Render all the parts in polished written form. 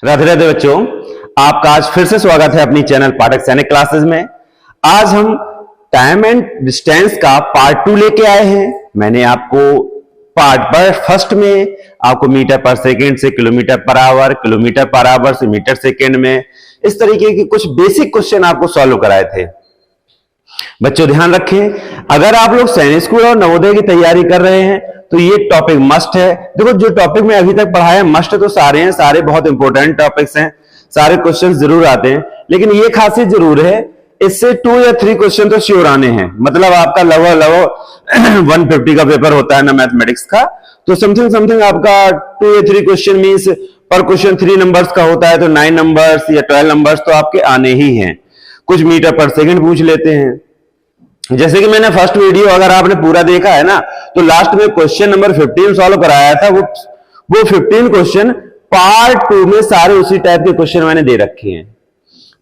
राधे राधे बच्चों, आपका आज फिर से स्वागत है अपनी चैनल पाठक सैनिक क्लासेस में। आज हम टाइम एंड डिस्टेंस का पार्ट 2 लेके आए हैं। मैंने आपको पार्ट पर फर्स्ट में आपको मीटर पर सेकंड से किलोमीटर पर आवर से मीटर सेकंड में इस तरीके के कुछ बेसिक क्वेश्चन आपको सॉल्व कराए थे। बच्चों ध्यान रखें, अगर आप लोग सैनिक स्कूल और नवोदय की तैयारी कर रहे हैं तो ये टॉपिक मस्ट है। देखो, जो टॉपिक मैं अभी तक पढ़ाया मस्ट तो सारे हैं, सारे बहुत इंपॉर्टेंट टॉपिक्स हैं, सारे क्वेश्चन जरूर आते हैं, लेकिन ये खासियत जरूर है, इससे 2 या 3 क्वेश्चन तो श्योर आने हैं। मतलब आपका लगभग 150 का पेपर होता है ना मैथमेटिक्स का, तो समथिंग आपका 2 या 3 क्वेश्चन मींस पर क्वेश्चन 3 नंबर्स का होता है तो 9 नंबर्स या 12 नंबर्स तो आपके आने ही हैं। कुछ मीटर पर सेकंड पूछ लेते हैं। जैसे कि मैंने फर्स्ट वीडियो अगर आपने पूरा देखा है ना, तो लास्ट में क्वेश्चन नंबर 15 सॉल्व कराया था। वो 15 क्वेश्चन पार्ट 2 में सारे उसी टाइप के क्वेश्चन मैंने दे रखे हैं।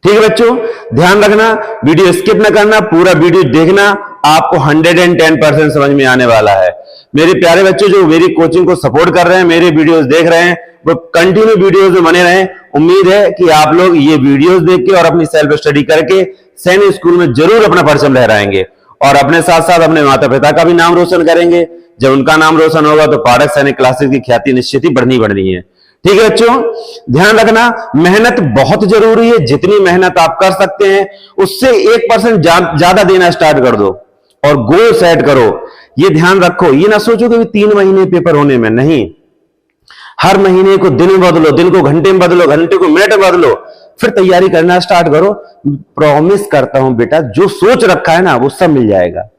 ठीक है बच्चों, ध्यान रखना, वीडियो स्किप ना करना, पूरा वीडियो देखना, आपको 110% समझ में आने वाला है। मेरे प्यारे बच्चों जो मेरी कोचिंग को सपोर्ट कर रहे हैं, मेरे वीडियोस देख रहे हैं, वो कंटिन्यू वीडियोस में बने रहें। उम्मीद है कि आप लोग ये वीडियोस देख के और अपनी सेल्फ स्टडी करके सैनिक स्कूल में जरूर अपना परचम लहराएंगे और अपने साथ साथ अपने माता पिता का भी नाम रोशन करेंगे। जब उनका नाम रोशन होगा तो पाठक सैनिक क्लासेस की ख्याति निश्चित ही बढ़नी है। ठीक है बच्चों, ध्यान रखना, मेहनत बहुत जरूरी है। जितनी मेहनत आप कर सकते हैं उससे 1% ज्यादा देना स्टार्ट कर दो और गोल सेट करो। ये ध्यान रखो, ये ना सोचो कि 3 महीने पेपर होने में, नहीं, हर महीने को दिन में बदलो, दिन को घंटे में बदलो, घंटे को मिनट में बदलो, फिर तैयारी करना स्टार्ट करो। प्रॉमिस करता हूं बेटा, जो सोच रखा है ना वो सब मिल जाएगा।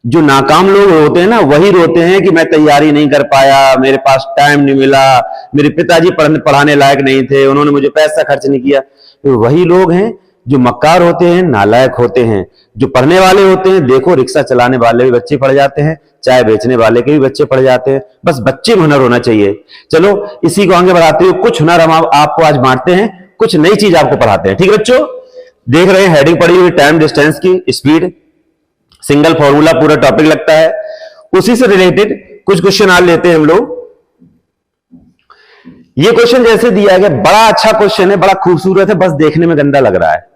जो नाकाम लोग होते हैं ना वही रोते हैं कि मैं तैयारी नहीं कर पाया, मेरे पास टाइम नहीं मिला, मेरे पिताजी पढ़ाने लायक नहीं थे, उन्होंने मुझे पैसा खर्च नहीं किया। तो वही लोग हैं जो मक्कार होते हैं, नालायक होते हैं। जो पढ़ने वाले होते हैं, देखो रिक्शा चलाने वाले भी बच्चे पढ़ जाते हैं, चाय बेचने वाले के भी बच्चे पढ़ जाते हैं। बस बच्चे में हुनर होना चाहिए। चलो इसी को आगे बढ़ाते हुए कुछ हुनर हम आपको आज बांटते हैं, कुछ नई चीज आपको पढ़ाते हैं। ठीक है बच्चों, देख रहे हैं हेडिंग पड़ी हुई टाइम डिस्टेंस की स्पीड, सिंगल फॉर्मूला पूरा टॉपिक लगता है। उसी से रिलेटेड कुछ क्वेश्चन आज लेते हैं हम लोग। ये क्वेश्चन जैसे दिया गया, बड़ा अच्छा क्वेश्चन है, बड़ा खूबसूरत है, बस देखने में गंदा लग रहा है।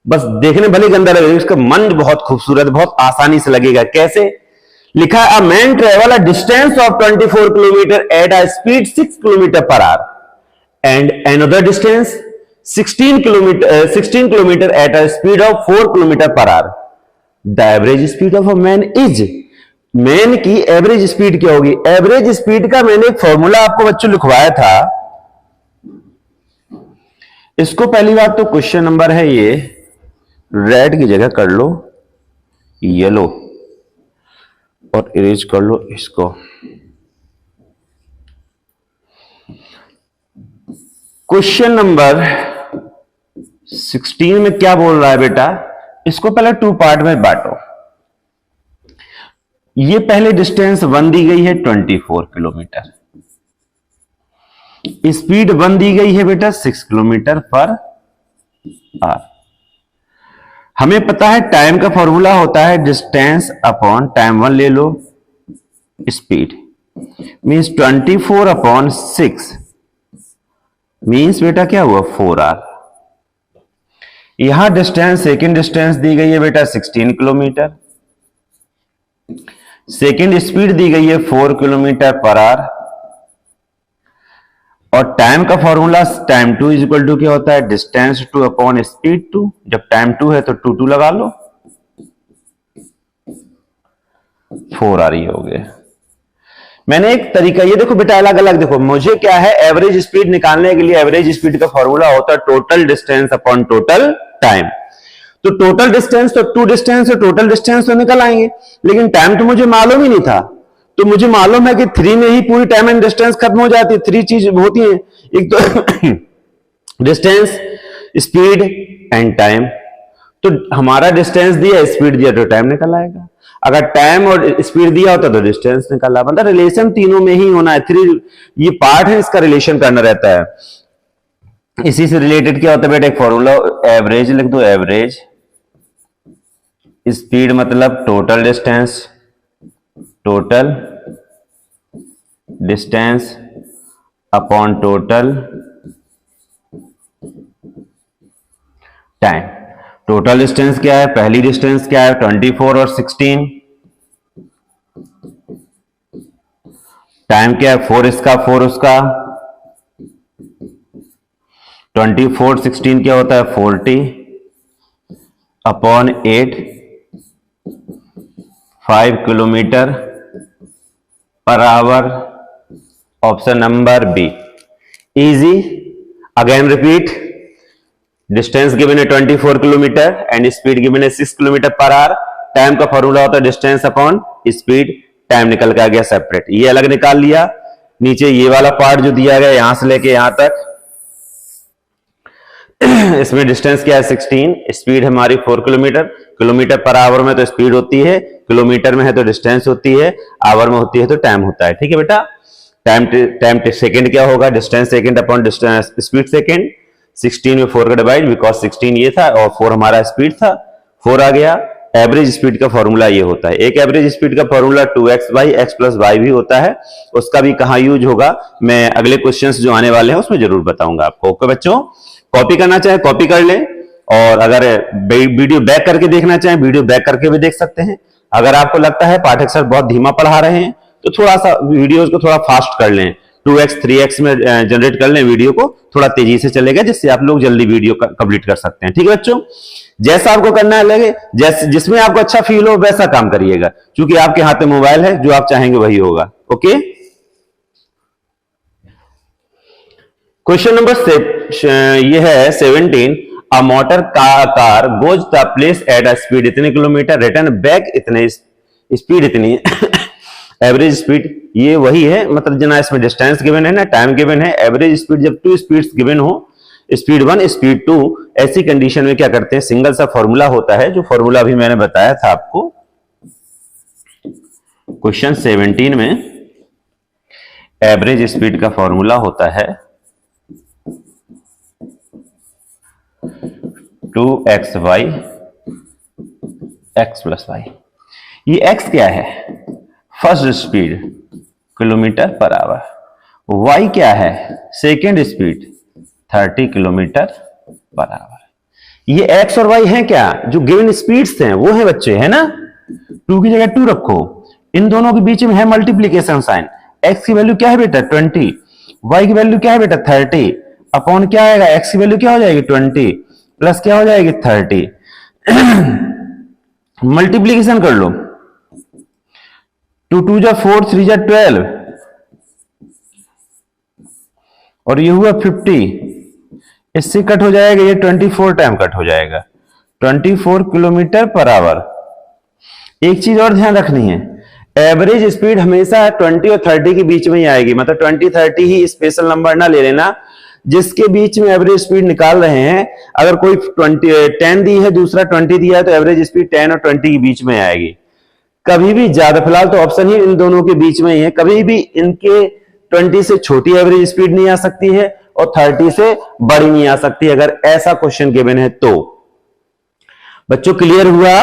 बस देखने भले गंदा लगेगा, इसका मन बहुत खूबसूरत, बहुत आसानी से लगेगा। कैसे लिखा है? A man travel a distance of 24 kilometre at a speed 6 kilometre per our and another distance 16 kilometre at a speed of 4 kilometre per our. The average speed of a man is. Man की average speed क्या होगी? Average speed का मैंने एक formula आपको बच्चों लिखवाया था। इसको पहली बात तो क्वेश्चन नंबर है ये, रेड की जगह कर लो येलो और इरेज कर लो इसको। क्वेश्चन नंबर 16 में क्या बोल रहा है बेटा? इसको पहले 2 पार्ट में बांटो। ये पहले डिस्टेंस 1 दी गई है 24 किलोमीटर, स्पीड 1 दी गई है बेटा 6 किलोमीटर पर आवर। हमें पता है टाइम का फॉर्मूला होता है डिस्टेंस अपॉन टाइम 1 ले लो, स्पीड मींस 24 अपॉन 6 मींस बेटा क्या हुआ 4 आवर। यहां डिस्टेंस, सेकेंड डिस्टेंस दी गई है बेटा 16 किलोमीटर, सेकेंड स्पीड दी गई है 4 किलोमीटर पर आवर और टाइम का formula time 2 is equal to क्या होता है? Distance 2 upon speed 2। जब टाइम 2 है तो 2 लगा लो, 4 आ रही हो गए। मैंने एक तरीका, ये देखो बेटा अलग अलग देखो, मुझे क्या है एवरेज स्पीड निकालने के लिए एवरेज स्पीड का फॉर्मूला होता है total distance upon total time. तो टोटल डिस्टेंस तो 2 डिस्टेंस और टोटल डिस्टेंस तो निकल आएंगे, लेकिन टाइम तो मुझे मालूम ही नहीं था। तो मुझे मालूम है कि 3 में ही पूरी टाइम एंड डिस्टेंस खत्म हो जाती है। 3 चीज होती है, एक तो डिस्टेंस, स्पीड एंड टाइम। तो हमारा डिस्टेंस दिया, स्पीड दिया तो टाइम निकल आएगा। अगर टाइम और स्पीड दिया होता तो डिस्टेंस निकला। मतलब रिलेशन तीनों में ही होना है। 3 ये पार्ट है, इसका रिलेशन करना रहता है। इसी से रिलेटेड क्या होता है बेटा? एक फॉर्मूला एवरेज लिख दो, एवरेज स्पीड मतलब total distance upon total time. Total distance क्या है, पहली डिस्टेंस क्या है 24 और 16, टाइम क्या है 4 इसका 4 उसका, 24 16 क्या होता है 40 upon 8, 5 kilometre per hour, option number B. Easy, again repeat, distance given है 24 किलोमीटर एंड स्पीड गिवन है 6 किलोमीटर पर आवर। टाइम का फॉर्मूला होता है डिस्टेंस अपॉन स्पीड, टाइम निकल के आ गया सेपरेट, ये अलग निकाल लिया। नीचे ये वाला पार्ट जो दिया गया यहां से लेके यहां तक, इसमें डिस्टेंस क्या है 16, स्पीड हमारी 4 किलोमीटर, किलोमीटर पर आवर में तो स्पीड होती है, किलोमीटर में है तो डिस्टेंस होती है, आवर में होती है तो टाइम होता है। ठीक है बेटा, टाइम सेकंड क्या होगा, distance second upon distance speed second, 16 में 4 का डिवाइड, बिकॉज 16 ये था और 4 हमारा स्पीड था, 4 आ गया। एवरेज स्पीड का फॉर्मूला ये होता है, एक एवरेज स्पीड का formula 2x by x plus y भी होता है, उसका भी कहां यूज होगा मैं अगले क्वेश्चंस जो आने वाले हैं उसमें जरूर बताऊंगा आपको। ओके बच्चों, कॉपी करना चाहे कॉपी कर लें, और अगर वीडियो बैक करके देखना चाहें वीडियो बैक करके भी देख सकते हैं। अगर आपको लगता है पाठक सर बहुत धीमा पढ़ा रहे हैं तो थोड़ा सा वीडियोस को थोड़ा फास्ट कर लें, 2x 3x में जनरेट कर लें वीडियो को, थोड़ा तेजी से चलेगा जिससे आप लोग जल्दी वीडियो कंप्लीट कर सकते हैं। ठीक है बच्चों, जैसा आपको करना लगे, जिसमें आपको अच्छा फील हो वैसा काम करिएगा, क्योंकि आपके हाथ में मोबाइल है, जो आप चाहेंगे वही होगा। ओके, क्वेश्चन नंबर ये है 17, a motor car goes the place at a speed इतने किलोमीटर, रिटर्न बैक इतने स्पीड इतनी एवरेज स्पीड ये वही है, मतलब जना इसमें डिस्टेंस गिवन है ना टाइम गिवन है, एवरेज स्पीड जब 2 स्पीड्स गिवन हो, स्पीड 1 स्पीड 2, ऐसी कंडीशन में क्या करते हैं, सिंगल सा फॉर्मूला होता है, जो फॉर्मूला भी मैंने बताया था आपको क्वेश्चन 17 में। एवरेज स्पीड का फॉर्मूला होता है 2xy x प्लस y। ये x क्या है, first speed kilometre per our, y क्या है second speed 30 kilometre per our. ये x और y है क्या, जो गिवन स्पीड्स हैं वो है बच्चे, है ना, 2 की जगह 2 रखो, इन दोनों के बीच में है मल्टीप्लीकेशन साइन, x की वैल्यू क्या है बेटा 20, y की वैल्यू क्या है बेटा 30, अपॉन क्या आएगा, x की वैल्यू क्या हो जाएगी 20 प्लस क्या हो जाएगी 30, मल्टीप्लीकेशन कर लो, 2 2 जा 4 3 जा 12 और ये हुआ 50, इससे कट हो जाएगा ये 24 टाइम कट हो जाएगा, 24 किलोमीटर पर आवर। एक चीज और ध्यान रखनी है, एवरेज स्पीड हमेशा 20 और 30 के बीच में ही आएगी, मतलब 20 30 ही स्पेशल नंबर ना ले लेना, जिसके बीच में एवरेज स्पीड निकाल रहे हैं, अगर कोई 10 दी है दूसरा 20 दिया है तो एवरेज स्पीड 10 और 20 के बीच में आएगी, कभी भी ज्यादा, फिलहाल तो ऑप्शन ही इन दोनों के बीच में ही है, कभी भी इनके 20 से छोटी एवरेज स्पीड नहीं आ सकती है और 30 से बड़ी नहीं आ सकती, अगर ऐसा क्वेश्चन गिवन है तो। बच्चों क्लियर हुआ,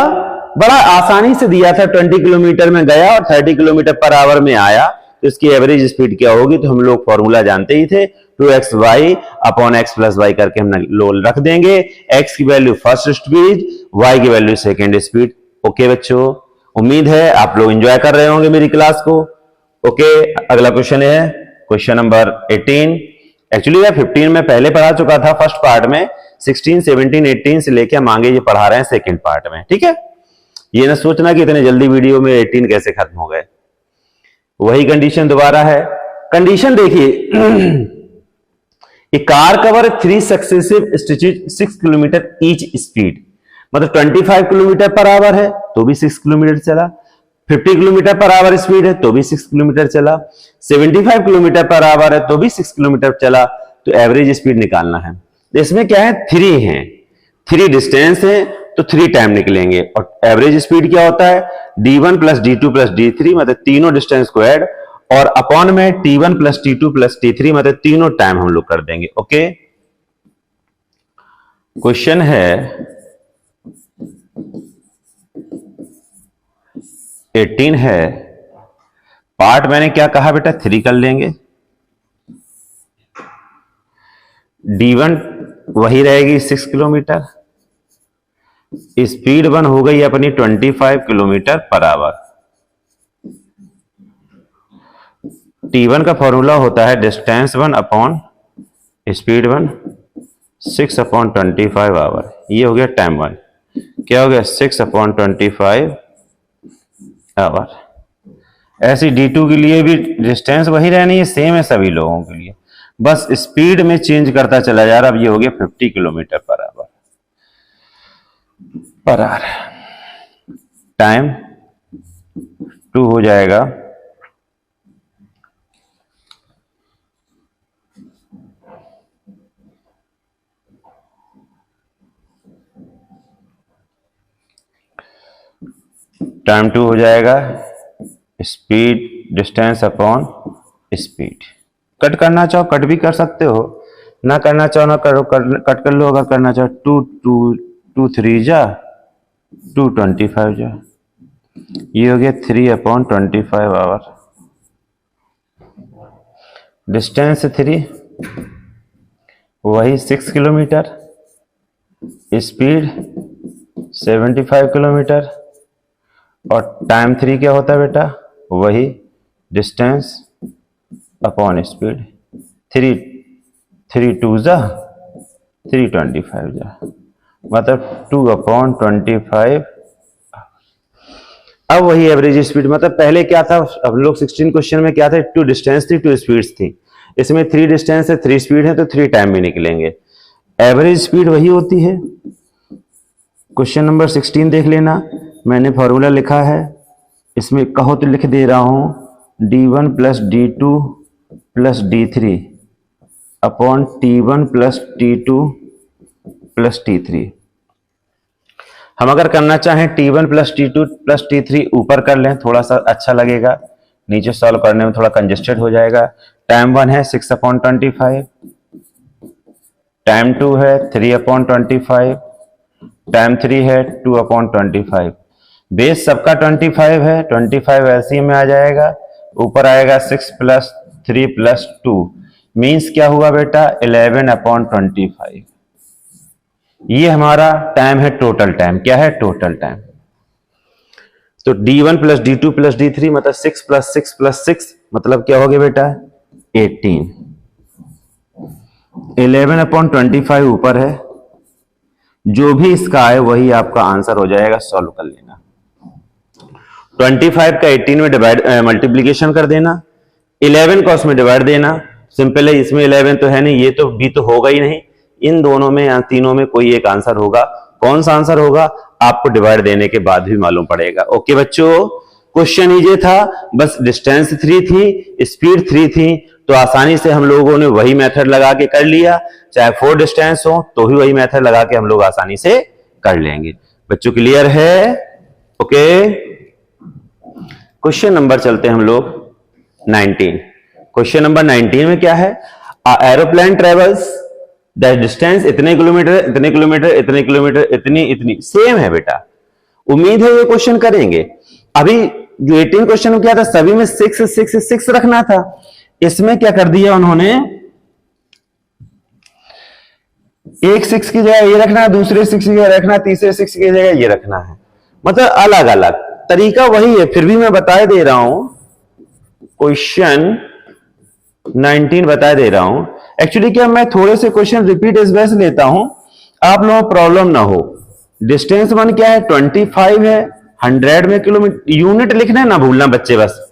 बड़ा आसानी से दिया था, 20 किलोमीटर में गया और 30 किलोमीटर पर आवर में आया, तो इसकी एवरेज स्पीड क्या होगी, तो हम लोग फॉर्मूला जानते ही थे, 2xy upon x plus y करके हम लोग रख देंगे, x की वैल्यू फर्स्ट स्पीड, y की वैल्यू सेकेंड स्पीड। ओके बच्चों, उम्मीद है आप लोग एंजॉय कर रहे होंगे मेरी क्लास को। ओके, अगला क्वेश्चन है क्वेश्चन नंबर 18, एक्चुअली 15 में पहले पढ़ा चुका था फर्स्ट पार्ट में, 16 17 18 से लेके हम आगे ये पढ़ा रहे हैं सेकेंड पार्ट में। ठीक है, ये ना सोचना कि इतने जल्दी वीडियो में 18 कैसे खत्म हो गए, वही कंडीशन दोबारा है। कंडीशन देखिए, a car cover 3 successive stretches 6 kilometre each speed, मतलब 25 किलोमीटर पर आवर है तो भी 6 किलोमीटर चला, 50 किलोमीटर पर आवर स्पीड है तो भी 6 किलोमीटर चला, 75 किलोमीटर पर आवर है तो भी 6 किलोमीटर चला, तो एवरेज स्पीड निकालना है। इसमें क्या है 3 है, 3 डिस्टेंस है तो 3 टाइम निकलेंगे, और एवरेज स्पीड क्या होता है d1 plus d2 plus d3, मतलब तीनों डिस्टेंस को ऐड, और अपॉन में t1 plus t2 plus t3, मतलब तीनों टाइम हम लोग कर देंगे। ओके, क्वेश्चन है 18 है, पार्ट मैंने क्या कहा बेटा 3 कर लेंगे, d1 वही रहेगी 6 किलोमीटर, स्पीड 1 हो गई अपनी 25 किलोमीटर पर आवर। T1 का फॉर्मूला होता है distance 1 upon speed 1, 6 upon 25 hour. ये हो गया टाइम 1। क्या हो गया? 6 अपॉन 25 आवर। ऐसी D2 के लिए भी डिस्टेंस वही रहनी है, सेम है सभी लोगों के लिए, बस स्पीड में चेंज करता चला जा रहा। अब ये हो गया 50 kilometre per our per hour. Time 2 हो जाएगा टाइम 2 हो जाएगा speed distance upon speed. Cut करना चाहो कट भी कर सकते हो, ना करना चाहो ना करो, कट कर लो। अगर करना चाहो 2 3 जा 2 25 जा, ये हो गया 3 अपॉन 25 आवर। डिस्टेंस 3 वही 6 किलोमीटर, स्पीड 75 किलोमीटर, और टाइम 3 क्या होता है बेटा? वही डिस्टेंस अपॉन स्पीड। 3 2 जा 3 25 जा, मतलब 2 अपॉन 25। अब वही एवरेज स्पीड, मतलब पहले क्या था हम लोग 16 क्वेश्चन में क्या था? 2 डिस्टेंस थी 2 स्पीड्स थी, इसमें 3 डिस्टेंस है 3 स्पीड है, तो 3 टाइम भी निकलेंगे। एवरेज स्पीड वही होती है। क्वेश्चन नंबर 16 देख लेना, मैंने फॉर्मूला लिखा है, इसमें कहो तो लिख दे रहा हूं D1 plus D2 plus D3 upon T1 plus T2 plus T3। हम अगर करना चाहें T1 plus T2 plus T3 ऊपर कर लें, थोड़ा सा अच्छा लगेगा, नीचे सॉल्व करने में थोड़ा कंजेस्टेड हो जाएगा। टाइम 1 है 6 अपॉन 25, टाइम 2 है 3 अपॉन 25, टाइम 3 है 2 अपॉन 25। बेस सबका 25 है, 25 एलसीएम में आ जाएगा, ऊपर आएगा 6 प्लस 3 प्लस 2, मीन्स क्या हुआ बेटा? 11 अपॉन 25। ये हमारा टाइम है, टोटल टाइम। क्या है? Total time. तो D1 plus D2 plus D3 मतलब 6 प्लस 6 प्लस 6 मतलब क्या हो गया बेटा? 18। 11 अपॉन 25 ऊपर है, जो भी इसका आए वही आपका आंसर हो जाएगा, सॉल्व कर लेना। 25 का 18 में डिवाइड मल्टीप्लीकेशन कर देना, 11 को उसमें डिवाइड देना, सिंपल है। इसमें 11 तो है नहीं, ये तो भी तो होगा ही नहीं, इन दोनों में या तीनों में कोई एक आंसर होगा। कौन सा आंसर होगा आपको डिवाइड देने के बाद भी मालूम पड़ेगा। ओके बच्चों, क्वेश्चन ये था, बस डिस्टेंस 3 थी, स्पीड 3 थी, तो आसानी से हम लोगों ने वही मेथड लगा के कर लिया। चाहे 4 डिस्टेंस हो तो भी वही मेथड लगा के हम लोग आसानी से कर लेंगे। बच्चों क्लियर है? ओके, क्वेश्चन नंबर चलते हैं हम लोग 19। क्वेश्चन नंबर 19 में क्या है? एरोप्लेन ट्रेवल्स द डिस्टेंस इतने किलोमीटर इतने किलोमीटर इतने किलोमीटर इतनी इतनी, सेम है बेटा। उम्मीद है ये क्वेश्चन करेंगे। अभी जो 18 क्वेश्चन में क्या था, सभी में 6 6 6 रखना था, इसमें क्या कर दिया उन्होंने, एक 6 की जगह ये रखना है, दूसरे 6 की जगह रखना है, तीसरे 6 की जगह ये रखना है, मतलब अलग अलग तरीका वही है। फिर भी मैं बता दे रहा हूं, क्वेश्चन 19 बता दे रहा हूं। एक्चुअली क्या, मैं थोड़े से क्वेश्चन रिपीट इस वजह से लेता हूं आप लोगों को प्रॉब्लम ना हो। डिस्टेंस 1 क्या है? 25 है, 100 में किलोमीटर, यूनिट लिखना है ना भूलना बच्चे बस।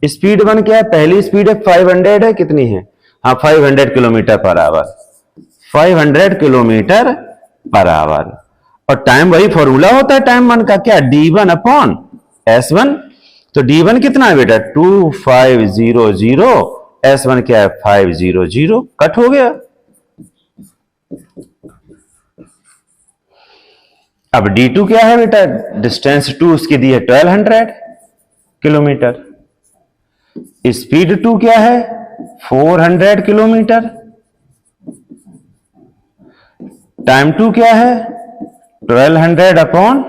स्पीड 1 क्या है? पहली स्पीड है 500 है, कितनी है? हाँ 500 kilometre per our, 500 kilometre per our. और टाइम वही फॉर्मूला होता है टाइम 1 का, क्या? D1 upon S1। तो D1 कितना है बेटा? 2500, S1 क्या है? 500। कट हो गया। अब D2 क्या है बेटा? डिस्टेंस 2 उसकी दी है 1200 किलोमीटर, स्पीड 2 क्या है? 400 किलोमीटर, टाइम 2 क्या है? 1200 अपॉन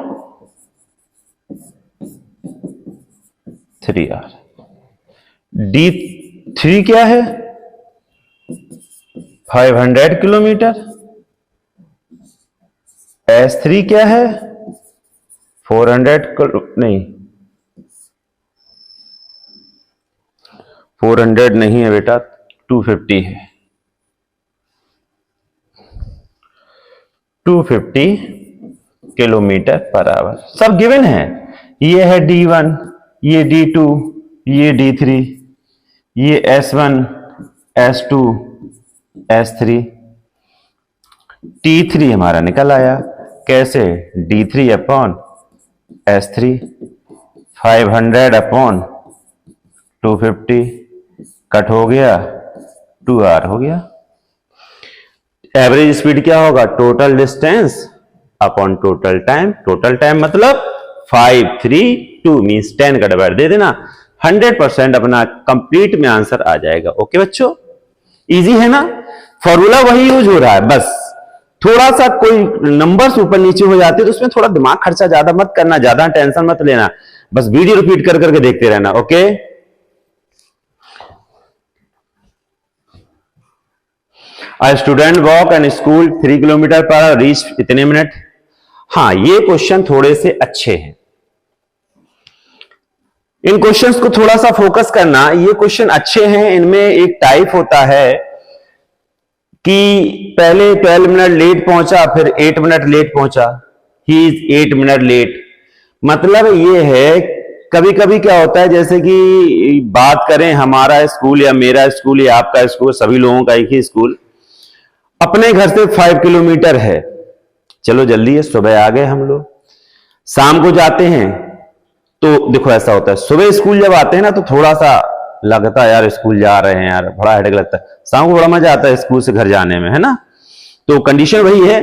3 आवर। D3 क्या है? 500 किलोमीटर, S3 क्या है? 400 नहीं है बेटा, 250 है। 250 किलोमीटर पर आवर सब गिवन है। ये है D1, ये D2, ये D3, ये S1, S2, S3, T3 हमारा निकल आया। कैसे? D3 upon S3, 500 upon 250 cut हो गया, 2R हो गया। एवरेज स्पीड क्या होगा? Total distance upon total time. Total time मतलब 532 मीन्स 10 का डिवाइड दे देना, 100% अपना कंप्लीट में आंसर आ जाएगा। ओके बच्चों, इजी है ना? फॉर्मूला वही यूज हो रहा है, बस थोड़ा सा कोई नंबर्स ऊपर नीचे हो जाते हैं तो उसमें थोड़ा दिमाग खर्चा ज्यादा मत करना, ज्यादा टेंशन मत लेना, बस वीडियो रिपीट कर करके देखते रहना। Okay, A student walk and school 3 kilometre पर रीच इतने मिनट। हाँ, ये क्वेश्चन थोड़े से अच्छे हैं, इन क्वेश्चंस को थोड़ा सा फोकस करना। ये क्वेश्चन अच्छे हैं, इनमें एक टाइप होता है कि पहले 12 मिनट लेट पहुंचा, फिर 8 मिनट लेट पहुंचा, ही इज 8 मिनट लेट। मतलब ये है, कभी कभी क्या होता है, जैसे कि बात करें हमारा स्कूल या मेरा स्कूल या आपका स्कूल, सभी लोगों का एक ही स्कूल, अपने घर से 5 किलोमीटर है, चलो जल्दी है, सुबह आ गए हम लोग, शाम को जाते हैं तो देखो ऐसा होता है, सुबह स्कूल जब आते हैं ना तो थोड़ा सा लगता है यार स्कूल जा रहे हैं यार, बड़ा हेडेक लगता है, शाम को बड़ा मजा आता है स्कूल से घर जाने में, है ना? तो कंडीशन वही है।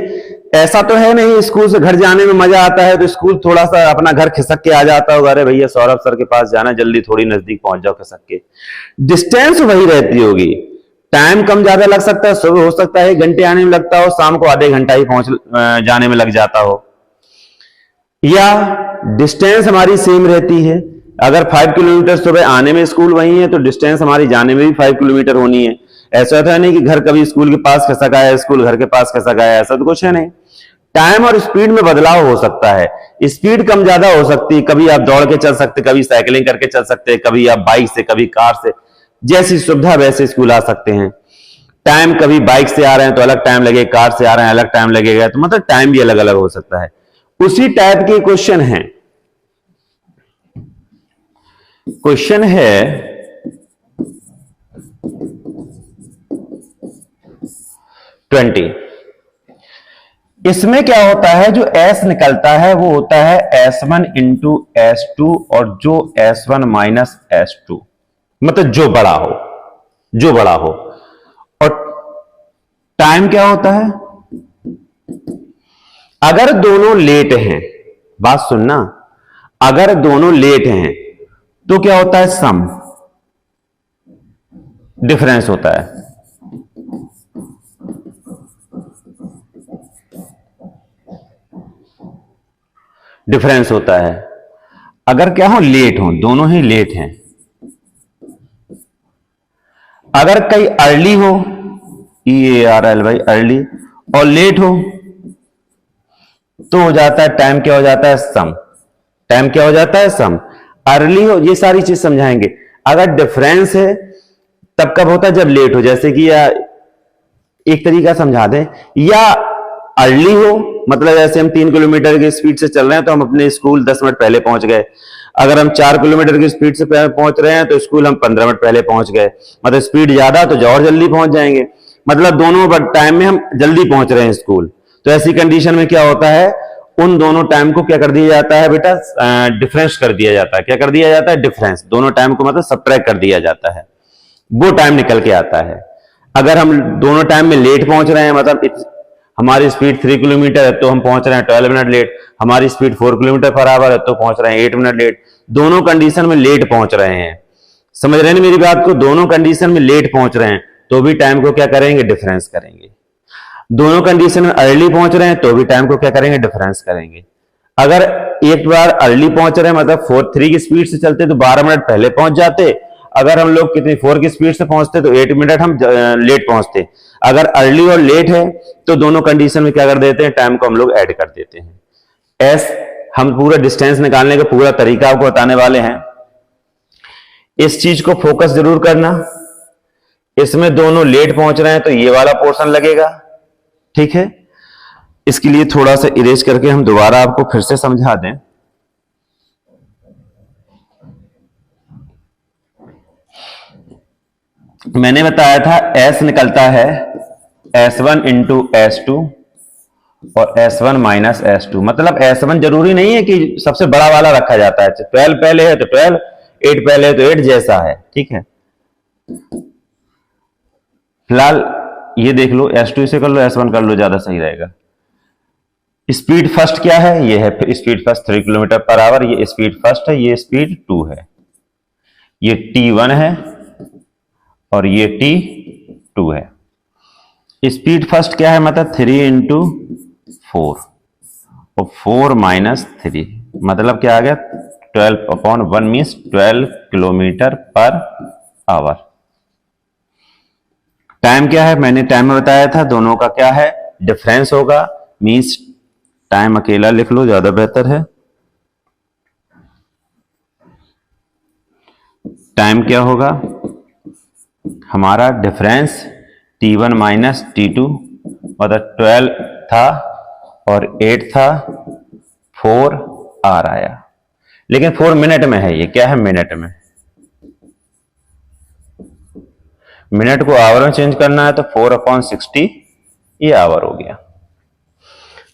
ऐसा तो है नहीं स्कूल से घर जाने में मजा आता है तो स्कूल थोड़ा सा अपना घर खिसक के आ जाता होगा, अरे भैया सौरभ सर के पास जाना, जल्दी थोड़ी नजदीक पहुंच जाओ खिसक के। डिस्टेंस वही रहती होगी, टाइम कम ज्यादा लग सकता है, सुबह हो सकता है 1 घंटे आने में लगता हो, शाम को आधे घंटा ही पहुंच जाने में लग जाता हो, या डिस्टेंस हमारी सेम रहती है। अगर 5 किलोमीटर सुबह आने में स्कूल वही है तो डिस्टेंस हमारी जाने में भी 5 किलोमीटर होनी है। ऐसा होता है नहीं कि घर कभी स्कूल के पास खिसक आया, स्कूल घर के पास खिसक आया, ऐसा तो कुछ है नहीं। टाइम और स्पीड में बदलाव हो सकता है, स्पीड कम ज्यादा हो सकती है, कभी आप दौड़ के चल सकते, कभी साइकिलिंग करके चल सकते, कभी आप बाइक से, कभी कार से, जैसी सुविधा वैसे स्कूल आ सकते हैं। टाइम कभी बाइक से आ रहे हैं तो अलग टाइम लगेगा, कार से आ रहे हैं अलग टाइम लगेगा, तो मतलब टाइम भी अलग अलग हो सकता है। उसी टाइप के क्वेश्चन है। क्वेश्चन है 20। इसमें क्या होता है, जो S निकलता है वो होता है S1 इंटू S2, और जो S1 माइनस S2, मतलब जो बड़ा हो, जो बड़ा हो। और टाइम क्या होता है, अगर दोनों लेट हैं, बात सुनना, अगर दोनों लेट हैं तो क्या होता है, सम, डिफरेंस होता है। डिफरेंस होता है। अगर क्या हो, लेट हो, दोनों ही लेट हैं। अगर कहीं अर्ली हो, EARL भाई अर्ली, और लेट हो तो हो जाता है टाइम क्या हो जाता है, सम। टाइम क्या हो जाता है, सम। अर्ली हो, ये सारी चीज समझाएंगे। अगर डिफरेंस है तब कब होता है, जब लेट हो, जैसे कि या एक तरीका समझा दें, या अर्ली हो मतलब जैसे हम 3 किलोमीटर की स्पीड से चल रहे हैं तो हम अपने स्कूल 10 मिनट पहले पहुंच गए। अगर हम 4 किलोमीटर की स्पीड से पहुंच रहे हैं तो स्कूल हम 15 मिनट पहले पहुंच गए, मतलब स्पीड ज्यादा तो और जल्दी पहुंच जाएंगे, मतलब दोनों टाइम में हम जल्दी पहुंच रहे हैं स्कूल। तो ऐसी कंडीशन में क्या होता है, उन दोनों टाइम को क्या कर दिया जाता है बेटा, डिफरेंस कर दिया जाता है। क्या कर दिया जाता है, डिफरेंस, दोनों टाइम को मतलब सब्ट्रैक्ट कर दिया जाता है, वो टाइम निकल के आता है। अगर हम दोनों टाइम में लेट पहुंच रहे हैं, मतलब हमारी स्पीड 3 किलोमीटर है तो हम पहुंच रहे हैं 12 मिनट लेट, हमारी स्पीड 4 किलोमीटर पर आवर है तो पहुंच रहे हैं 8 मिनट लेट, दोनों कंडीशन में लेट पहुंच रहे हैं। समझ रहे हैं मेरी बात को, दोनों कंडीशन में लेट पहुंच रहे हैं तो भी टाइम को क्या करेंगे, डिफरेंस करेंगे। दोनों कंडीशन में अर्ली पहुंच रहे हैं तो भी टाइम को क्या करेंगे, डिफरेंस करेंगे। अगर एक बार अर्ली पहुंच रहे हैं मतलब 4-3 की स्पीड से चलते तो 12 मिनट पहले पहुंच जाते, अगर हम लोग कितनी 4 की स्पीड से पहुंचते तो 8 मिनट हम लेट पहुंचते। अगर अर्ली और लेट है तो दोनों कंडीशन में क्या कर देते हैं, टाइम को हम लोग ऐड कर देते हैं। एस हम पूरा डिस्टेंस निकालने का पूरा तरीका आपको बताने वाले हैं। इस चीज को फोकस जरूर करना। इसमें दोनों लेट पहुंच रहे हैं तो ये वाला पोर्शन लगेगा, ठीक है। इसके लिए थोड़ा सा इरेज करके हम दोबारा आपको फिर से समझा दें। मैंने बताया था S निकलता है S1 इंटू S2 और S1 माइनस S2। मतलब S1 जरूरी नहीं है कि सबसे बड़ा वाला रखा जाता है, 12 पहले है तो 12, 8 पहले है तो 8 जैसा है, ठीक है। फिलहाल ये देख लो, S2 से कर लो, S1 कर लो, ज्यादा सही रहेगा। स्पीड फर्स्ट क्या है, ये है speed first 3 kilometre per our, ये स्पीड फर्स्ट है, ये स्पीड 2 है, ये T1 है और ये T2 है। स्पीड फर्स्ट क्या है, मतलब 3 इंटू 4 और 4 माइनस 3, मतलब क्या आ गया 12/1 means 12 kilometre per our. Time क्या है, मैंने टाइम में बताया था, दोनों का क्या है डिफरेंस होगा, मीन्स टाइम अकेला लिख लो ज्यादा बेहतर है। टाइम क्या होगा हमारा डिफरेंस T1 माइनस T2, मतलब 12 था और 8 था, 4 आर आया, लेकिन 4 मिनट में है, ये क्या है मिनट में। मिनट को आवर में चेंज करना है तो 4/60 ये आवर हो गया।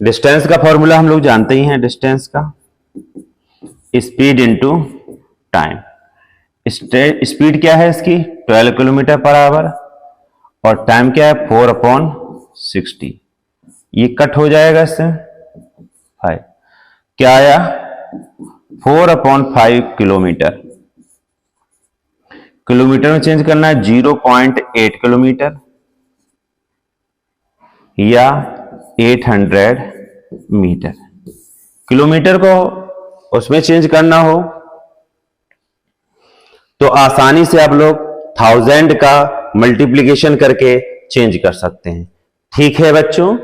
डिस्टेंस का फॉर्मूला हम लोग जानते ही हैं, डिस्टेंस का स्पीड इंटू टाइम। स्पीड क्या है इसकी 12 किलोमीटर पर आवर और टाइम क्या है 4/60। ये कट हो जाएगा इससे 5, क्या आया 4/5 किलोमीटर। किलोमीटर में चेंज करना है 0.8 किलोमीटर या 800 मीटर। किलोमीटर को उसमें चेंज करना हो तो आसानी से आप लोग 1000 का मल्टीप्लीकेशन करके चेंज कर सकते हैं, ठीक है बच्चों,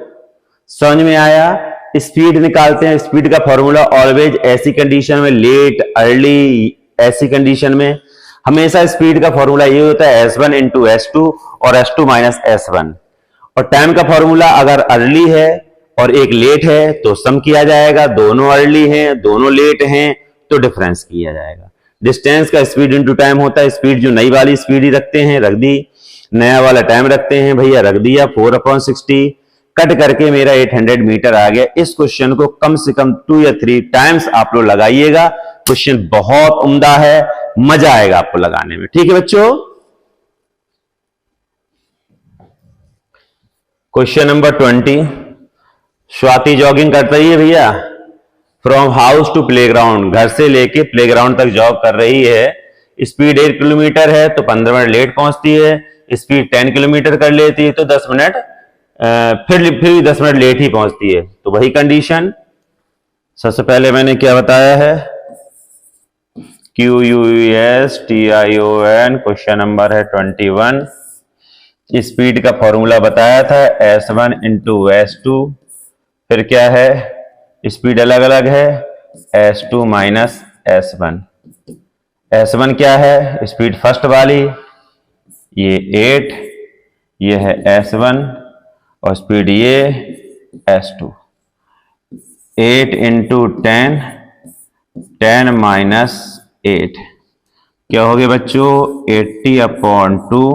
समझ में आया। स्पीड निकालते हैं, स्पीड का फॉर्मूला ऑलवेज ऐसी कंडीशन में, लेट अर्ली ऐसी कंडीशन में हमेशा स्पीड का फॉर्मूला ये होता है S1 इंटू S2 और S2 माइनस S1। और टाइम का फॉर्मूला अगर अर्ली है और एक लेट है तो सम किया जाएगा, दोनों अर्ली हैं दोनों लेट हैं तो डिफरेंस किया जाएगा। डिस्टेंस का स्पीड इंटू टाइम होता है, स्पीड जो नई वाली स्पीड ही रखते हैं रख दी, नया वाला टाइम रखते हैं भैया रख दिया 4/60, कट करके मेरा 800 मीटर आ गया। इस क्वेश्चन को कम से कम 2 या 3 टाइम्स आप लोग लगाइएगा, क्वेश्चन बहुत उम्दा है, मजा आएगा आपको लगाने में, ठीक है बच्चों। क्वेश्चन नंबर 20, स्वाति जॉगिंग करता ही है भैया फ्रॉम हाउस टू प्लेग्राउंड, घर से लेके प्लेग्राउंड तक जॉग कर रही है। स्पीड 8 किलोमीटर है तो 15 मिनट लेट पहुंचती है, स्पीड 10 किलोमीटर कर लेती है तो 10 मिनट फिर भी 10 मिनट लेट ही पहुंचती है। तो वही कंडीशन सबसे पहले मैंने क्या बताया है QUESTION, क्वेश्चन नंबर है 21। स्पीड का फॉर्मूला बताया था S1 इंटू S2, फिर क्या है स्पीड अलग अलग है S2 माइनस S1। S1 क्या है स्पीड फर्स्ट वाली, ये 8, ये है S1 और स्पीड ये S2। 8 इंटू 10, 10 माइनस 8 क्या हो गया बच्चों 80/2,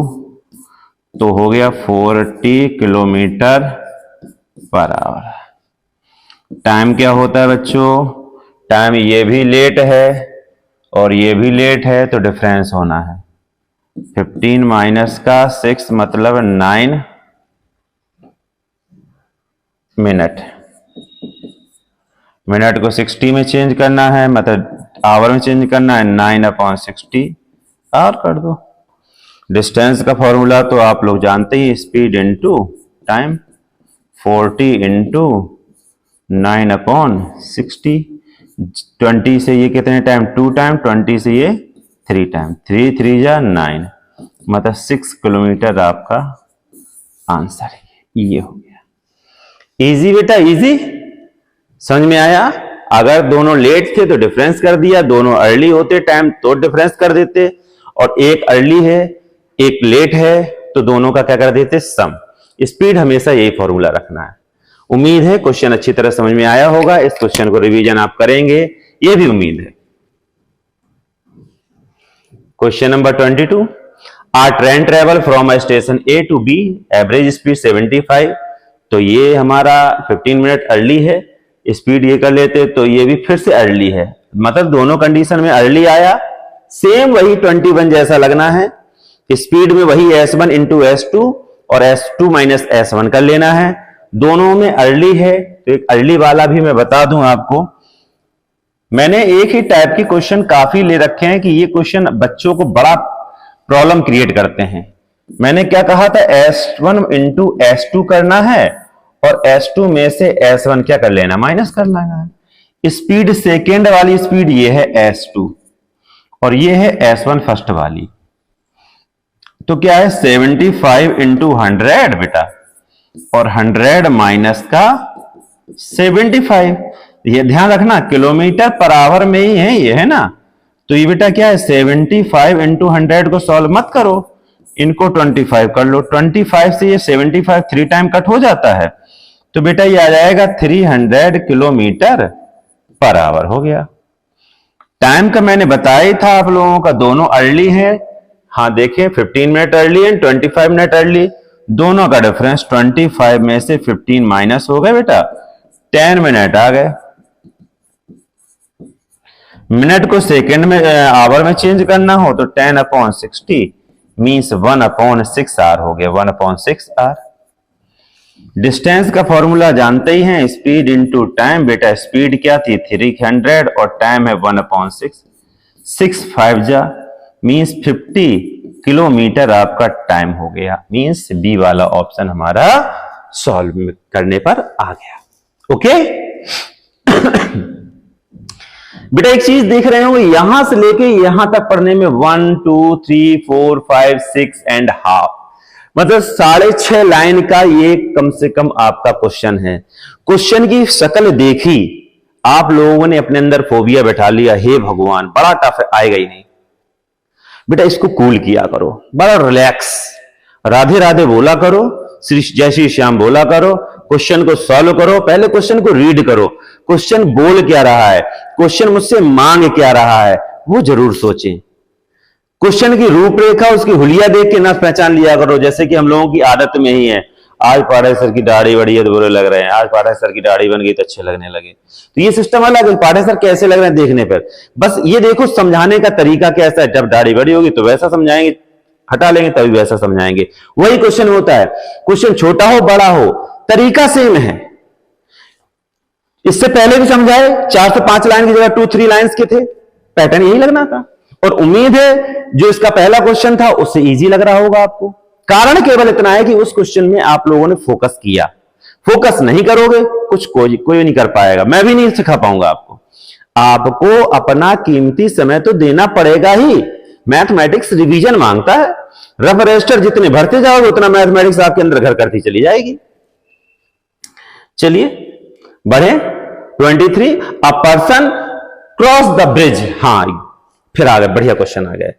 तो हो गया 40 किलोमीटर पर आवर। टाइम क्या होता है बच्चों, टाइम ये भी लेट है और ये भी लेट है तो डिफरेंस होना है 15 माइनस का 6 मतलब 9 मिनट। मिनट को 60 में चेंज करना है, मतलब आवर में चेंज करना है 9/60 और कर दो। डिस्टेंस का फॉर्मूला तो आप लोग जानते ही, स्पीड इंटू टाइम, 40 इंटू 9/60। 20 से ये कितने टाइम 2 टाइम, 20 से ये 3 टाइम, 3 3 जा 9, मतलब 6 किलोमीटर आपका आंसर है। ये हो गया इजी बेटा, इजी। समझ में आया? अगर दोनों लेट थे तो डिफरेंस कर दिया, दोनों अर्ली होते टाइम तो डिफरेंस कर देते, और एक अर्ली है एक लेट है तो दोनों का क्या कर देते, सम। स्पीड हमेशा यही फॉर्मूला रखना है। उम्मीद है क्वेश्चन अच्छी तरह समझ में आया होगा। इस क्वेश्चन को रिवीजन आप करेंगे, ये भी उम्मीद है। Question number 22, a train travel from station A to B, average speed 75। तो ये हमारा 15 मिनट अर्ली है, स्पीड ये कर लेते तो ये भी फिर से अर्ली है, मतलब दोनों कंडीशन में अर्ली आया, सेम वही 21 जैसा लगना है। स्पीड में वही S1 इंटू S2 और S2 माइनस S1 कर लेना है। दोनों में अर्ली है तो एक अर्ली वाला भी मैं बता दूं आपको। मैंने एक ही टाइप की क्वेश्चन काफी ले रखे हैं कि ये क्वेश्चन बच्चों को बड़ा प्रॉब्लम क्रिएट करते हैं। मैंने क्या कहा था, S1 इंटू S2 करना है और S2 में से S1 क्या कर लेना, माइनस कर लेना है। स्पीड सेकेंड वाली स्पीड ये है S2 और ये है S1 फर्स्ट वाली, तो क्या है 75 इंटू 100 बेटा, और 100 माइनस का 75। ये ध्यान रखना किलोमीटर पर आवर में ही है ये, है ना। तो ये बेटा क्या है 75 इंटू 100 को सॉल्व मत करो, इनको 25 कर लो। 25 से ये 75 3 टाइम कट हो जाता है, तो बेटा ये आ जाएगा 300 किलोमीटर पर आवर हो गया। टाइम का मैंने बताया था आप लोगों का, दोनों अर्ली है। हाँ देखिए 15 minute early and 25 minute early, दोनों का डिफरेंस 25 में से 15 माइनस हो गए बेटा, 10 मिनट आ गए। मिनट को सेकंड में आवर में चेंज करना हो तो 10/60 मींस 1/6 आवर हो गया, 1/6 आवर। डिस्टेंस का फॉर्मूला जानते ही हैं, स्पीड इंटू टाइम। बेटा स्पीड क्या थी 300 और टाइम है 1/6, 6 5 जा मींस 50 किलोमीटर आपका टाइम हो गया। मींस बी वाला ऑप्शन हमारा सॉल्व करने पर आ गया। ओके बेटा एक चीज देख रहे हो, यहां से लेके यहां तक पढ़ने में 1 2 3 4 5 6 एंड हाफ, मतलब 6.5 लाइन का ये कम से कम आपका क्वेश्चन है। क्वेश्चन की शक्ल देखी, आप लोगों ने अपने अंदर फोबिया बैठा लिया, हे भगवान बड़ा टफ है, आएगा ही नहीं। बेटा इसको कूल किया करो, बड़ा रिलैक्स, राधे राधे बोला करो, श्री जय श्री श्याम बोला करो, क्वेश्चन को सॉल्व करो। पहले क्वेश्चन को रीड करो, क्वेश्चन बोल क्या रहा है, क्वेश्चन मुझसे मांग क्या रहा है, वो जरूर सोचें। क्वेश्चन की रूपरेखा उसकी हुलिया देख के ना पहचान लिया करो, जैसे कि हम लोगों की आदत में ही है, आज पाठक सर की दाढ़ी बड़ी है तो बुरे लग रहे हैं, आज पाठक सर की दाढ़ी बन गई तो अच्छे लगने लगे। तो ये सिस्टम अलग है, पाठक सर कैसे लग रहे हैं देखने पर। बस ये देखो समझाने का तरीका कैसा है, जब दाढ़ी बड़ी होगी तो वैसा समझाएंगे, हटा लेंगे तभी वैसा समझाएंगे। वही क्वेश्चन होता है, क्वेश्चन छोटा हो बड़ा हो तरीका सेम है। इससे पहले भी समझाए 4 से 5 लाइन की जगह 2-3 लाइंस के थे, पैटर्न यही लगना था। और उम्मीद है जो इसका पहला क्वेश्चन था उससे इजी लग रहा होगा आपको। कारण केवल इतना है कि उस क्वेश्चन में आप लोगों ने फोकस किया। फोकस नहीं करोगे कुछ कोई नहीं कर पाएगा, मैं भी नहीं सिखा पाऊंगा आपको। आपको अपना कीमती समय तो देना पड़ेगा ही। मैथमेटिक्स रिवीजन मांगता है, रफ रजिस्टर जितने भरते जाओगे उतना मैथमेटिक्स आपके अंदर घर करती चली जाएगी। चलिए बढ़े 23, a person cross the bridge. हाँ फिर आ गए, बढ़िया क्वेश्चन आ गए।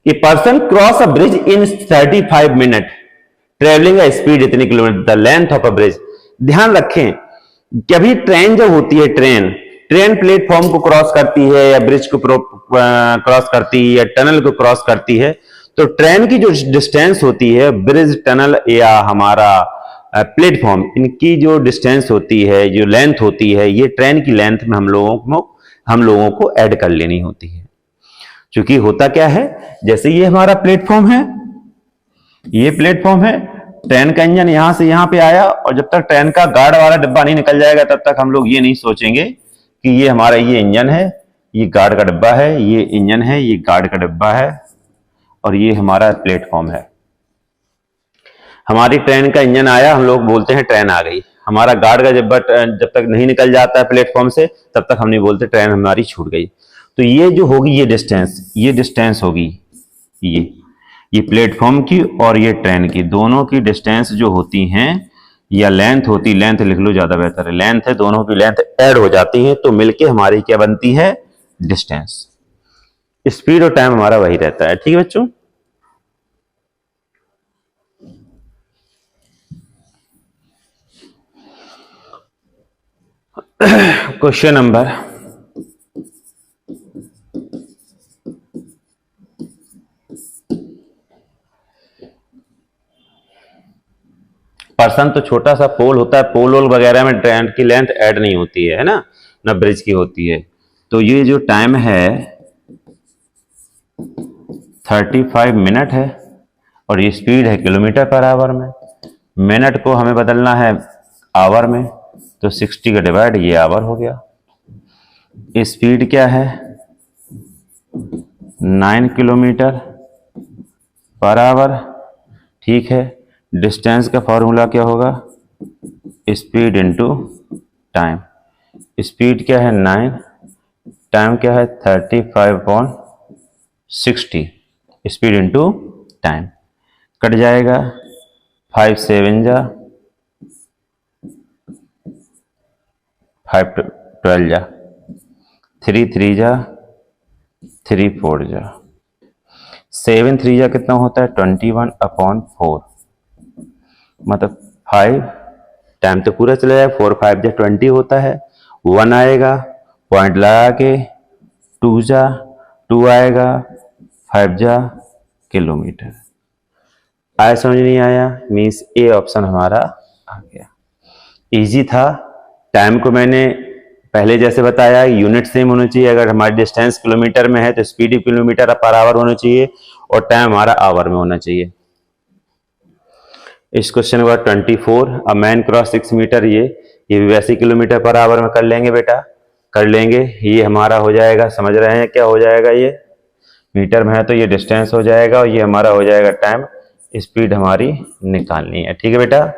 A person cross a bridge in 35 minute travelling a speed इतनी kilometre, the length of a bridge. ध्यान रखें कभी ट्रेन जब होती है, ट्रेन प्लेटफॉर्म को क्रॉस करती है या ब्रिज को क्रॉस करती है या टनल को क्रॉस करती है, तो ट्रेन की जो डिस्टेंस होती है, ब्रिज टनल या हमारा प्लेटफॉर्म, इनकी जो डिस्टेंस होती है, जो लेंथ होती है, ये ट्रेन की लेंथ में हम लोगों को ऐड कर लेनी होती है। क्योंकि होता क्या है, जैसे ये हमारा प्लेटफॉर्म है, ये प्लेटफॉर्म है, ट्रेन का इंजन यहां से यहां पे आया, और जब तक ट्रेन का गार्ड वाला डिब्बा नहीं निकल जाएगा तब तक हम लोग ये नहीं सोचेंगे कि ये हमारा ये इंजन है, ये गार्ड का डिब्बा है, ये इंजन है, ये गार्ड का डिब्बा है, और ये हमारा प्लेटफॉर्म है। हमारी ट्रेन का इंजन आया, हम लोग बोलते हैं ट्रेन आ गई। हमारा गार्ड का डिब्बा जब तक नहीं निकल जाता है प्लेटफॉर्म से तब तक हम नहीं बोलते ट्रेन हमारी छूट गई। तो ये जो होगी ये डिस्टेंस होगी, ये प्लेटफॉर्म की और ये ट्रेन की, दोनों की डिस्टेंस जो होती हैं या लेंथ होती, लेंथ लिख लो ज्यादा बेहतर है, लेंथ है, दोनों की लेंथ ऐड हो जाती है तो मिलके हमारी क्या बनती है, डिस्टेंस। स्पीड और टाइम हमारा वही रहता है। ठीक है बच्चों। क्वेश्चन नंबर पर्सन तो छोटा सा पोल होता है, पोल वोल वगैरह में ट्रेन की लेंथ ऐड नहीं होती है ना, ना ब्रिज की होती है। तो ये जो टाइम है 35 मिनट है और ये स्पीड है किलोमीटर पर आवर में। मिनट को हमें बदलना है आवर में, तो 60 का डिवाइड ये आवर हो गया। स्पीड क्या है 9 किलोमीटर पर आवर। ठीक है, डिस्टेंस का फॉर्मूला क्या होगा, स्पीड इनटू टाइम। स्पीड क्या है 9, टाइम क्या है 35/60, स्पीड इनटू टाइम। कट जाएगा 5 7 जा 5 12 जा 3 3 जा 3 4 जा 7 3 जा कितना होता है 21/4, मतलब 5 टाइम तो पूरा चला जाएगा, 4 5 जा 20 होता है, 1 आएगा पॉइंट लगा के, 2 जा 2 आएगा, 5 जा किलोमीटर। आया समझ नहीं आया, मीन्स ए ऑप्शन हमारा आ गया। इजी था। टाइम को मैंने पहले जैसे बताया यूनिट सेम होनी चाहिए, अगर हमारी डिस्टेंस किलोमीटर में है तो स्पीड किलोमीटर पर आवर होना चाहिए और टाइम हमारा आवर में होना चाहिए। इस क्वेश्चन का 24, अ मैन क्रॉस 6 मीटर, ये भी वैसे किलोमीटर पर आवर में कर लेंगे बेटा, कर लेंगे। ये हमारा हो जाएगा, समझ रहे हैं क्या हो जाएगा, ये मीटर में है तो ये डिस्टेंस हो जाएगा और ये हमारा हो जाएगा टाइम, स्पीड हमारी निकालनी है। ठीक है बेटा,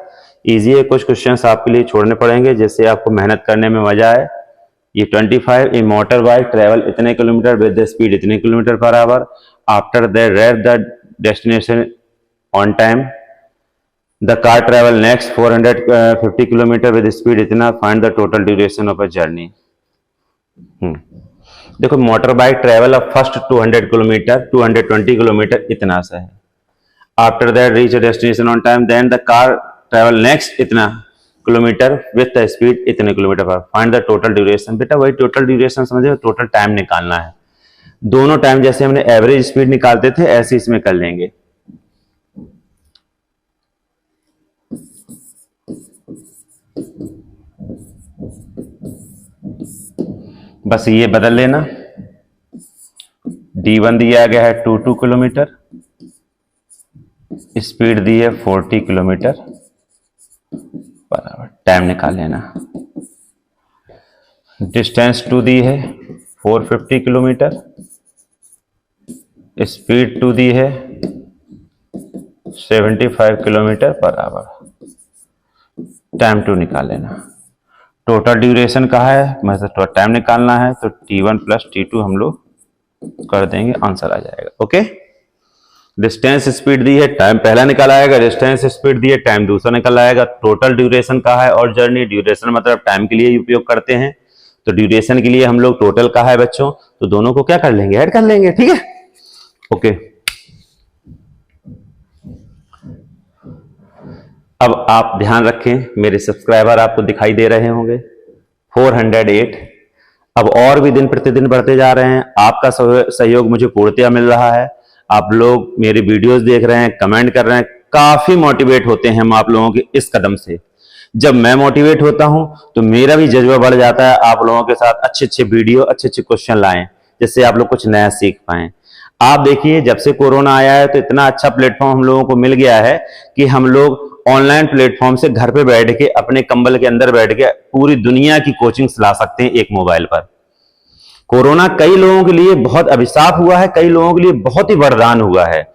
इजी है। कुछ क्वेश्चंस आपके लिए छोड़ने पड़ेंगे जिससे आपको मेहनत करने में मजा आए। ये 25, ए मोटर बाइक ट्रेवल इतने किलोमीटर विद द स्पीड इतने kilometre per hour, after the rare the destination on time, the car travel next 450 kilometre with speed इतना, find the total duration of a journey. देखो motor bike travel of first 200 kilometre 220 kilometre इतना सा है, after that reach destination on time, then the car travel next इतना kilometre with the speed इतने kilometre पर, find the total duration. बेटा वही total duration समझे, टोटल टाइम निकालना है। दोनों टाइम जैसे हमने एवरेज स्पीड निकालते थे ऐसे इसमें कर लेंगे। बस ये बदल लेना, D1 दिया गया है 22 किलोमीटर, स्पीड दी है 40 किलोमीटर पर आवर, टाइम निकाल लेना। डिस्टेंस 2 दी है 450 किलोमीटर, स्पीड 2 दी है 75 किलोमीटर पर आवर, टाइम 2 निकाल लेना। टोटल ड्यूरेशन कहा है, मतलब टाइम निकालना है, तो T1 प्लस T2 हम लोग कर देंगे, आंसर आ जाएगा। ओके, डिस्टेंस स्पीड दी है, टाइम पहला निकल आएगा, डिस्टेंस स्पीड दी है, टाइम दूसरा निकल आएगा। टोटल ड्यूरेशन कहा है और जर्नी, ड्यूरेशन मतलब टाइम के लिए ही उपयोग करते हैं, तो ड्यूरेशन के लिए हम लोग टोटल कहा है बच्चों, तो दोनों को क्या कर लेंगे, ऐड कर लेंगे। ठीक है, ओके। अब आप ध्यान रखें, मेरे सब्सक्राइबर आपको दिखाई दे रहे होंगे 408। अब और भी दिन प्रतिदिन बढ़ते जा रहे हैं, आपका सहयोग मुझे पूर्णतया मिल रहा है। आप लोग मेरी वीडियोस देख रहे हैं, कमेंट कर रहे हैं, काफी मोटिवेट होते हैं हम आप लोगों के इस कदम से। जब मैं मोटिवेट होता हूं तो मेरा भी जज्बा बढ़ जाता है, आप लोगों के साथ अच्छे अच्छे वीडियो, अच्छे अच्छे क्वेश्चन लाएं जिससे आप लोग कुछ नया सीख पाएं। आप देखिए, जब से कोरोना आया है तो इतना अच्छा प्लेटफॉर्म हम लोगों को मिल गया है कि हम लोग ऑनलाइन प्लेटफॉर्म से घर पे बैठ के अपने कंबल के अंदर बैठ के पूरी दुनिया की कोचिंग ला सकते हैं एक मोबाइल पर। कोरोना कई लोगों के लिए बहुत अभिशाप हुआ है, कई लोगों के लिए बहुत ही वरदान हुआ है।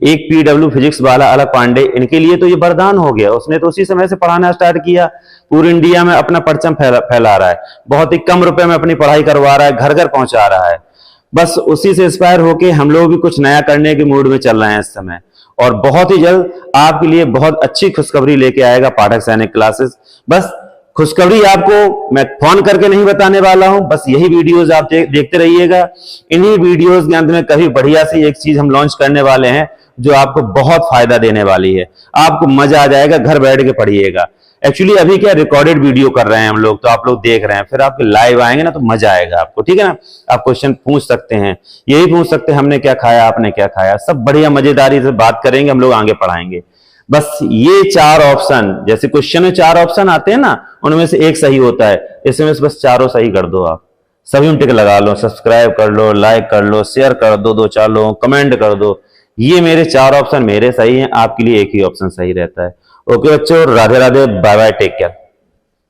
एक PW फिजिक्स वाला अलग पांडे, इनके लिए तो ये वरदान हो गया, उसने तो उसी समय से पढ़ाना स्टार्ट किया, पूरी इंडिया में अपना परचम फैला रहा है, बहुत ही कम रुपए में अपनी पढ़ाई करवा रहा है, घर घर पहुंचा रहा है। बस उसी से इंस्पायर होके हम लोग भी कुछ नया करने के मूड में चल रहे हैं इस समय। और बहुत ही जल्द आपके लिए बहुत अच्छी खुशखबरी लेके आएगा पाठक सैनिक क्लासेस। बस खुशखबरी आपको मैं फोन करके नहीं बताने वाला हूं, बस यही वीडियोस आप देखते रहिएगा। इन्हीं वीडियोस के अंत में कभी बढ़िया सी एक चीज हम लॉन्च करने वाले हैं जो आपको बहुत फायदा देने वाली है, आपको मजा आ जाएगा, घर बैठ के पढ़िएगा। एक्चुअली अभी क्या रिकॉर्डेड वीडियो कर रहे हैं हम लोग, तो आप लोग देख रहे हैं, फिर आपके लाइव आएंगे ना तो मजा आएगा आपको, ठीक है ना। आप क्वेश्चन पूछ सकते हैं, यही पूछ सकते हैं हमने क्या खाया, आपने क्या खाया, सब बढ़िया मजेदारी से बात करेंगे हम लोग, आगे पढ़ाएंगे। बस ये 4 ऑप्शन, जैसे क्वेश्चन में 4 ऑप्शन आते हैं ना, उनमें से एक सही होता है, इसमें से बस चारों सही कर दो आप, सभी में टिक लगा लो, सब्सक्राइब कर लो, लाइक कर लो, शेयर कर दो, 2-4 लोगों कमेंट कर दो। ये मेरे 4 ऑप्शन मेरे सही हैं, आपके लिए एक ही ऑप्शन सही रहता है। ओके बच्चों, Radhe Radhe, bye bye, take care.